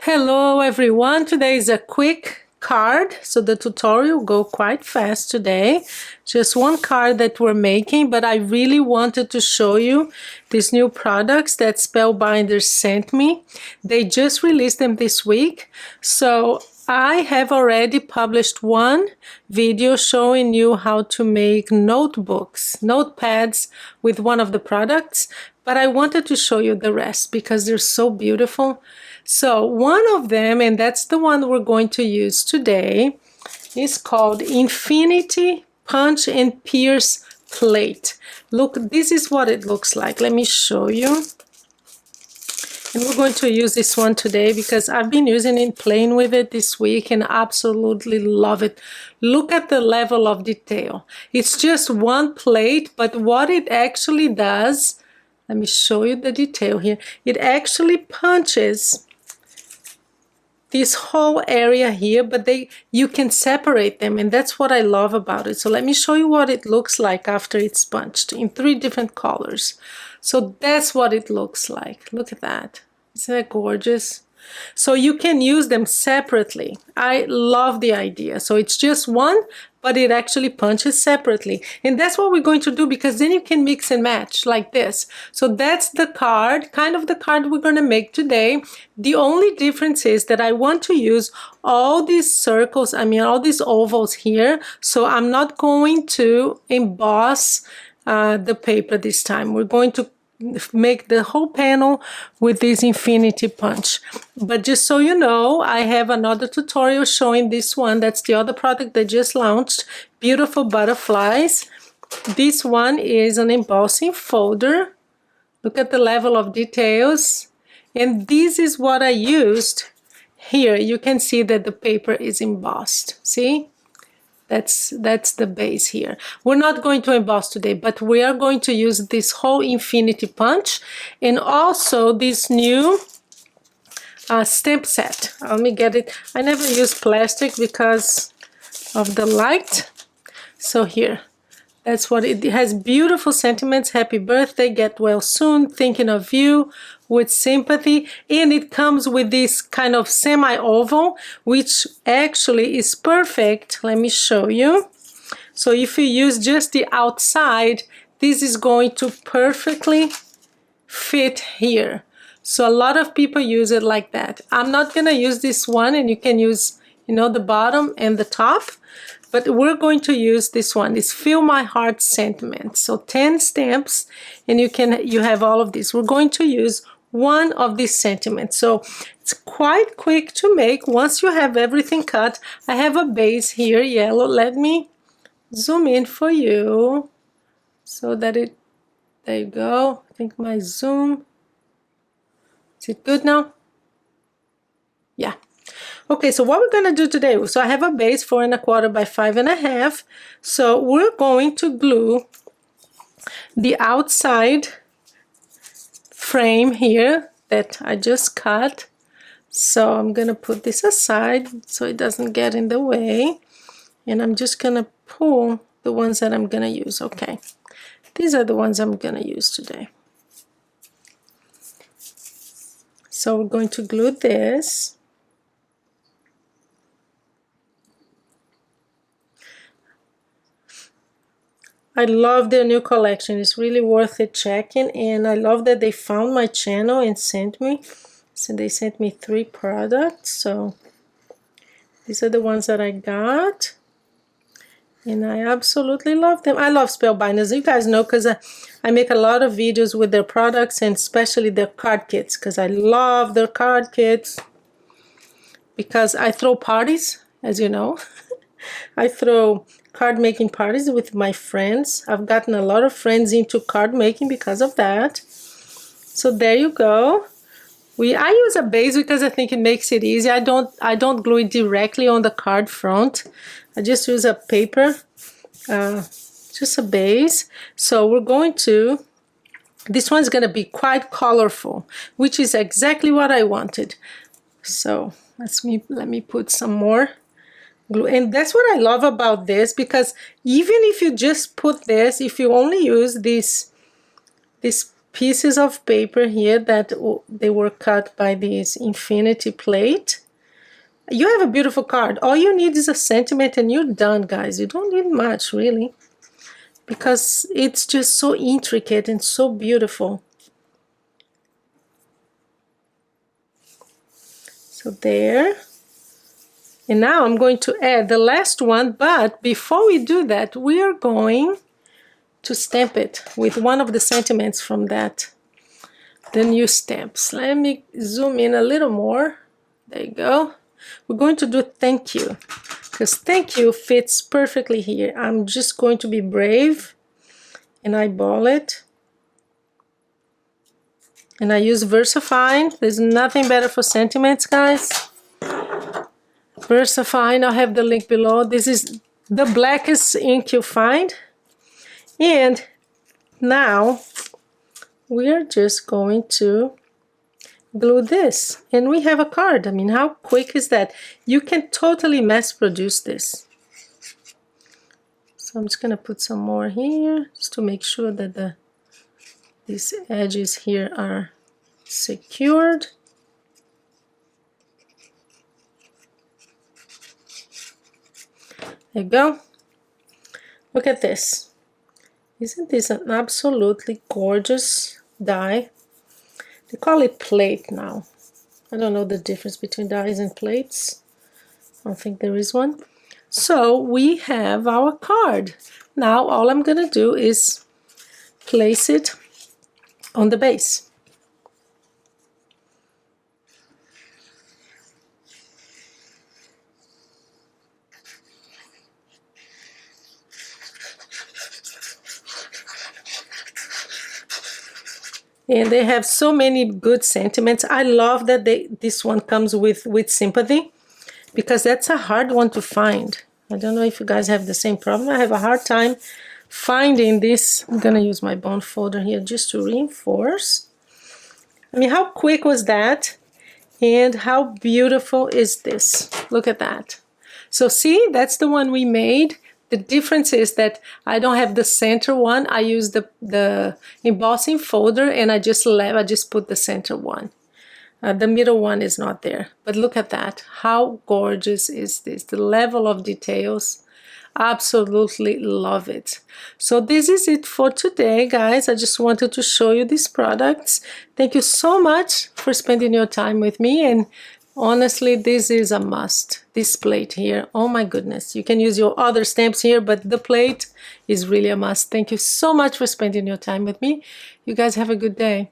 Hello everyone, today is a quick card, so the tutorial will go quite fast today. Just one card that we're making, but I really wanted to show you these new products that Spellbinders sent me. They just released them this week, so I have already published one video showing you how to make notepads with one of the products, but I wanted to show you the rest because they're so beautiful. So one of them, and that's the one we're going to use today, is called Infinity Punch and Pierce Plate. Look, this is what it looks like. Let me show you. And we're going to use this one today because I've been using it, playing with it this week, and absolutely love it. Look at the level of detail. It's just one plate, but what it actually does, let me show you the detail here. It actually punches this whole area here, but you can separate them, and that's what I love about it. So let me show you what it looks like after it's punched in 3 different colors. So that's what it looks like. Look at that. Isn't that gorgeous? So you can use them separately. I love the idea. So it's just one, but it actually punches separately. And that's what we're going to do, because then you can mix and match like this. So that's the card, kind of the card we're going to make today. The only difference is that I want to use all these circles, all these ovals here. So I'm not going to emboss the paper this time. We're going to make the whole panel with this infinity punch. But just so you know, I have another tutorial showing this one. That's the other product that just launched, Beautiful Butterflies. This one is an embossing folder. Look at the level of details, and this is what I used here. You can see that the paper is embossed. See, that's the base here. We're not going to emboss today, but we are going to use this whole infinity punch and also this new stamp set. Let me get it. I never use plastic because of the light. So here, that's what it has. Beautiful sentiments. Happy birthday, get well soon, thinking of you, with sympathy. And it comes with this kind of semi-oval, which actually is perfect. Let me show you. So if you use just the outside, this is going to perfectly fit here. So a lot of people use it like that. I'm not gonna use this one, and you can use, the bottom and the top. But we're going to use this one. It's Feel My Heart Sentiment. So 10 stamps, and you have all of these. We're going to use one of these sentiments. So it's quite quick to make once you have everything cut. I have a base here, yellow. Let me zoom in for you so that there you go. I think my zoom, is it good now? Yeah. Okay, so what we're going to do today, so I have a base 4 1/4 by 5 1/2. So we're going to glue the outside frame here that I just cut. So I'm going to put this aside so it doesn't get in the way. And I'm just going to pull the ones that I'm going to use. Okay, these are the ones I'm going to use today. So we're going to glue this. I love their new collection. It's really worth it checking, and I love that they found my channel and sent me. So they sent me 3 products. So these are the ones that I got, and I absolutely love them. I love Spellbinders. You guys know, because I make a lot of videos with their products, and especially their card kits, because I love their card kits. Because I throw parties, as you know. I throw card making parties with my friends. I've gotten a lot of friends into card making because of that. So there you go. I use a base because I think it makes it easy. I don't glue it directly on the card front. I just use a paper, just a base. So we're going to, this one's going to be quite colorful, which is exactly what I wanted. So let me put some more glue. And that's what I love about this, because even if you just put this, if you only use this pieces of paper here that they were cut by this infinity plate. You have a beautiful card. All you need is a sentiment and you're done, guys. You don't need much, really, because it's just so intricate and so beautiful. So there. And now I'm going to add the last one, but before we do that, we are going to stamp it with one of the sentiments from that, the new stamps. Let me zoom in a little more. There you go. We're going to do thank you, because thank you fits perfectly here. I'm just going to be brave and eyeball it. And I use VersaFine. There's nothing better for sentiments, guys. VersaFine, I'll have the link below. This is the blackest ink you'll find. And now we are just going to glue this. And we have a card. I mean, how quick is that? You can totally mass produce this. So I'm just going to put some more here just to make sure that these edges here are secured. There you go. Look at this. Isn't this an absolutely gorgeous die? They call it plate now. I don't know the difference between dies and plates. I don't think there is one. So we have our card. Now all I'm going to do is place it on the base. And they have so many good sentiments. I love that this one comes with sympathy, because that's a hard one to find. I don't know if you guys have the same problem. I have a hard time finding this. I'm gonna use my bond folder here just to reinforce. I mean, how quick was that? And how beautiful is this? Look at that. So see, that's the one we made. The difference is that I don't have the center one. I use the embossing folder, and I just put the center one. The middle one is not there. But look at that. How gorgeous is this? The level of details. Absolutely love it. So this is it for today, guys. I just wanted to show you these products. Thank you so much for spending your time with me, and honestly, this is a must. This plate here, oh my goodness. You can use your other stamps here, but the plate is really a must. Thank you so much for spending your time with me. You guys have a good day.